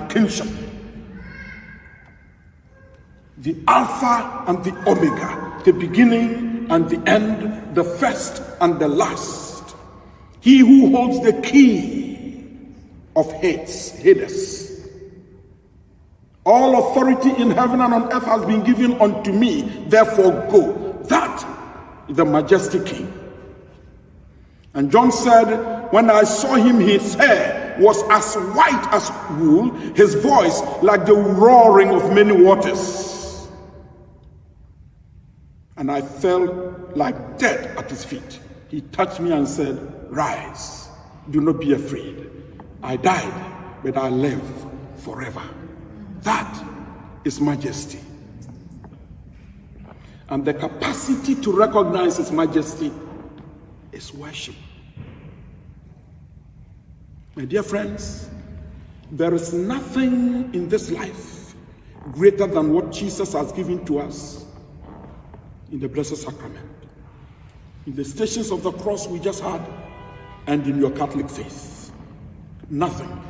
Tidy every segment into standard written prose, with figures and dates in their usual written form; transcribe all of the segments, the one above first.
kingship. The Alpha and the Omega, the beginning and the end, the first and the last. He who holds the key of Hades. All authority in heaven and on earth has been given unto me, therefore go. That is the majestic King. And John said, when I saw him, his hair was as white as wool, his voice like the roaring of many waters. And I fell like dead at his feet. He touched me and said, rise, do not be afraid. I died, but I live forever. That is majesty. And the capacity to recognize his majesty is worship. My dear friends, there is nothing in this life greater than what Jesus has given to us in the Blessed Sacrament, in the Stations of the Cross we just had, and in your Catholic faith. Nothing.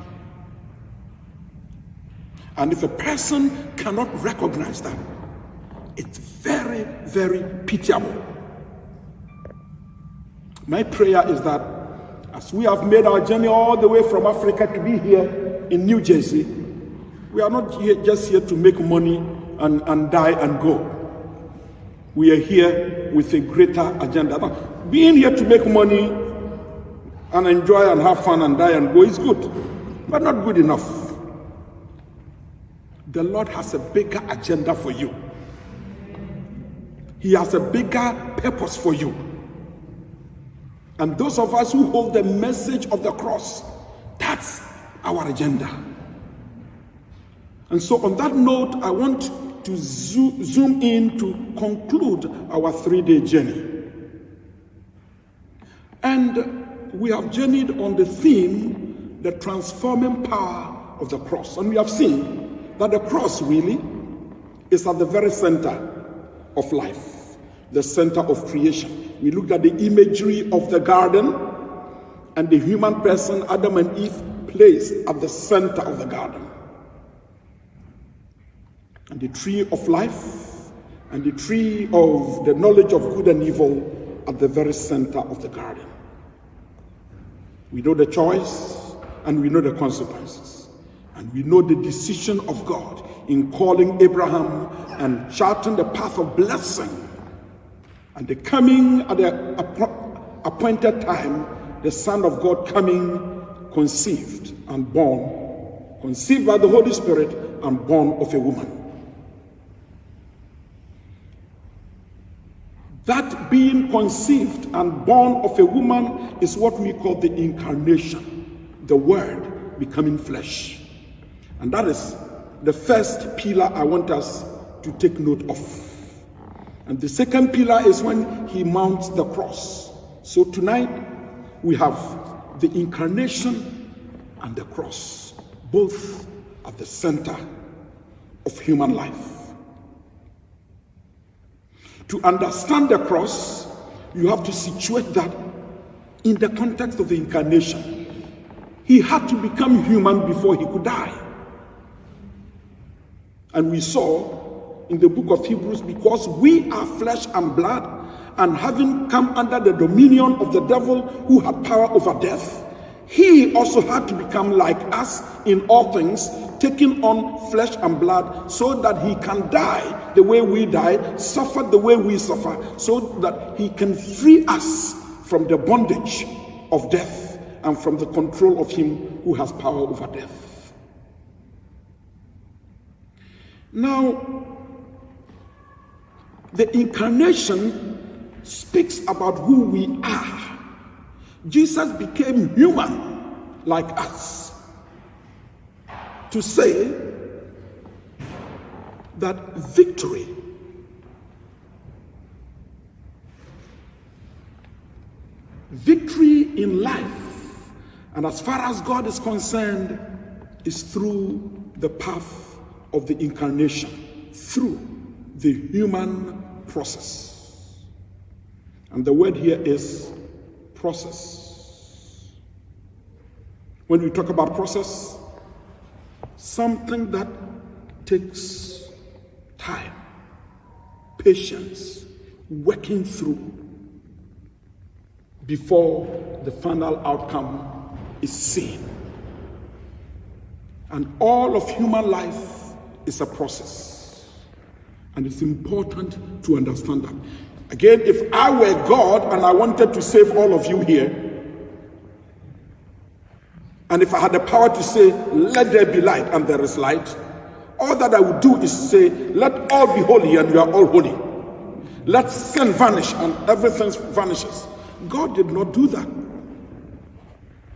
And if a person cannot recognize that, it's very, very pitiable. My prayer is that as we have made our journey all the way from Africa to be here in New Jersey, we are not just here to make money and die and go. We are here with a greater agenda. Now, being here to make money and enjoy and have fun and die and go is good, but not good enough. The Lord has a bigger agenda for you. He has a bigger purpose for you. And those of us who hold the message of the cross, that's our agenda. And so on that note, I want to zoom in to conclude our 3-day journey. And we have journeyed on the theme, the transforming power of the cross. And we have seen that the cross really is at the very center of life, the center of creation. We looked at the imagery of the garden and the human person, Adam and Eve, placed at the center of the garden. And the tree of life and the tree of the knowledge of good and evil at the very center of the garden. We know the choice and we know the consequences. And we know the decision of God in calling Abraham and charting the path of blessing. And the coming at the appointed time, the Son of God coming, conceived and born, conceived by the Holy Spirit and born of a woman. That being conceived and born of a woman is what we call the incarnation, the Word becoming flesh. And that is the first pillar I want us to take note of. And the second pillar is when he mounts the cross. So tonight we have the incarnation and the cross, both at the center of human life. To understand the cross, you have to situate that in the context of the incarnation. He had to become human before he could die. And we saw in the book of Hebrews, because we are flesh and blood, and having come under the dominion of the devil who had power over death, he also had to become like us in all things, taking on flesh and blood, so that he can die the way we die, suffer the way we suffer, so that he can free us from the bondage of death and from the control of him who has power over death. Now, the incarnation speaks about who we are. Jesus became human like us, to say that victory in life, and as far as God is concerned, is through the path of the incarnation, through the human process. And the word here is process. When we talk about process, something that takes time, patience, working through before the final outcome is seen. And all of human life is a process. And it's important to understand that. Again, if I were God and I wanted to save all of you here, and if I had the power to say, let there be light, and there is light, all that I would do is say, let all be holy, and you are all holy. Let sin vanish, and everything vanishes. God did not do that.